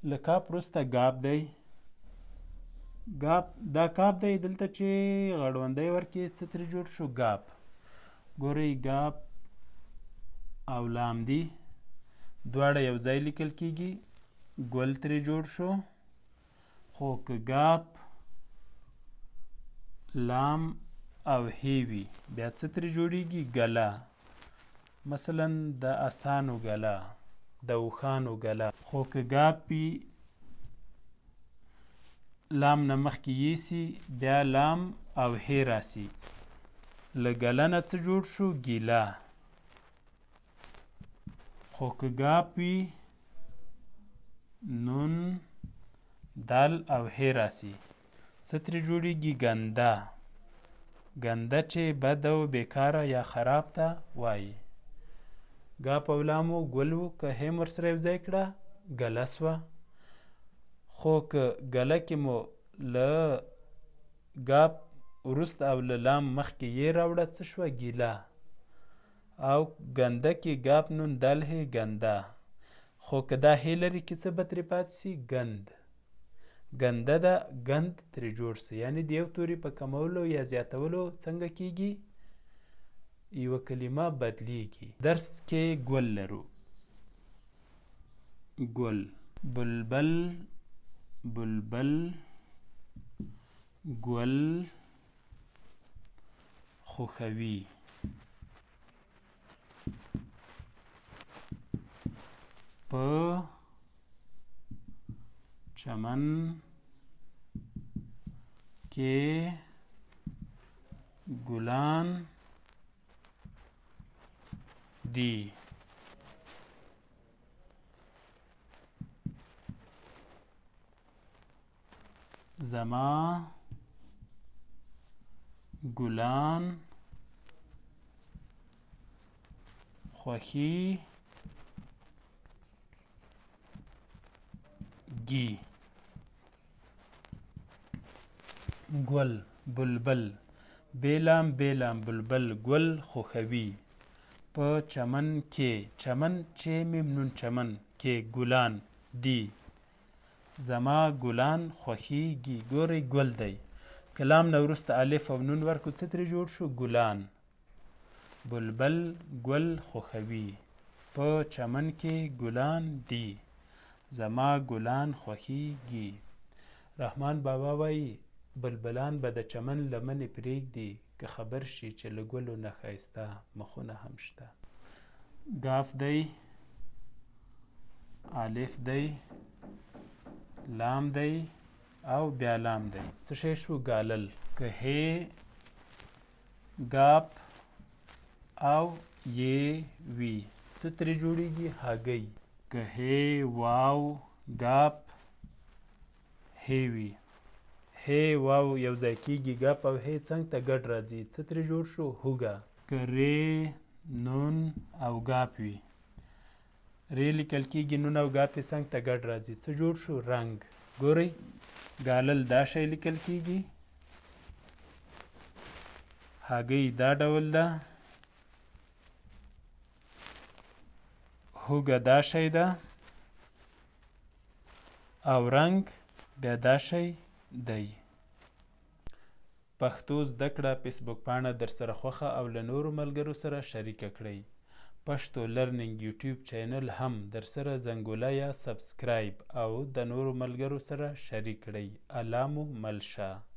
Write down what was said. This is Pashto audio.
له کاپ وروسته ګاپ دی. ګاپ دا کاپ دی، دلته چې غړوندی ورکړي څه ترې جوړ شو؟ ګاپ. ګورئ ګاپ او لام دي، دواړه یو ځای لیکل کېږي، ګل ترې جوړ شو. خو که ګاپ لام او هی وي بیا څه ترې جوړیږي؟ ګله. مثلا د اسانو ګله، د اوښانو ګله. خو که ګاپ وي لام نه مخکې یوسي بیا لام او هی راسي، له ګله نه څه جوړ شو؟ ګیله. خو که ګاپ وي نون دال او هی راسي، څه ترې جوړیږي؟ ګنده. ګنده چې بد او بیکاره یا خراب ته وایي. ګاپ او لام و ګل و، که هم ورسره یو ځای کړه ګله سوه. خو که ګله کې مو له ګاپ وروسته او له لام مخکې یې راوړه څه شوه؟ ګیله. او ګنده کې ګاپ نون دل هی ګنده. خو که دا هی لري کې څه به ترې پاتې سي؟ ګند. ګنده ده ګند ترې جوړ سي. یعنې د یو توري په کمولو یا زیاتولو څنګه کېږي؟ یوه کلمه بدلیږي. درس کې ګل لرو. ګل، بلبل، بلبل، ګل، خوښوي. په چمن کې ګلان دي. زما ګلان خوښیږي. ګل، بلبل، بیلام بیلام، بلبل، ګل خوښوي. په چمن کې، چمن چې میم نون چمن کې ګلان دي. زما ګلان خوښیږي. ګورئ ګل دی، کلام نه وروسته الف او نون ورکړو څه ترې جوړ شو؟ ګلان. بلبل ګل خوښوي. په چمن کې ګلان دي. زما ګلان خوښیږي. رحمان بابا وایي بلبلان به د چمن لمنې پرېږدي که خبر شي چې له ګلو نه ښایسته مخونه هم شته. ګاف دی، الف دی، لام دی او بیا لام دی. څه شی شو؟ ګالل. که هی ګاپ او یې وي څه ترې جوړیږي؟ هګۍ. که هی واو ګاپ هی وي، هی واو یو ځای کېږي، ګاپ او هی څنګ ته ګډ راځي، څه ترې جوړ شو؟ هوږه. که ری نون او ګاپ وي، ری لیکل کېږي، نون او ګاپ یې څنګ ته ګډ راځي، څه جوړ شو؟ رنګ. ګورئ ګالل دا شی لیکل کېږي، هګۍ دا ډول ده، هوږه دا شی ده، او رنګ بیا دا شی دی. پښتو زده کړه فیسبوک پاڼه در سره خوښه او له نورو ملګرو سره شریکه کړئ. پښتو لرنینګ یوټیوب چینل هم در سره زنګوله یا سبسکرایب او د نورو ملګرو سره شریک کړئ. الله مو مل شه.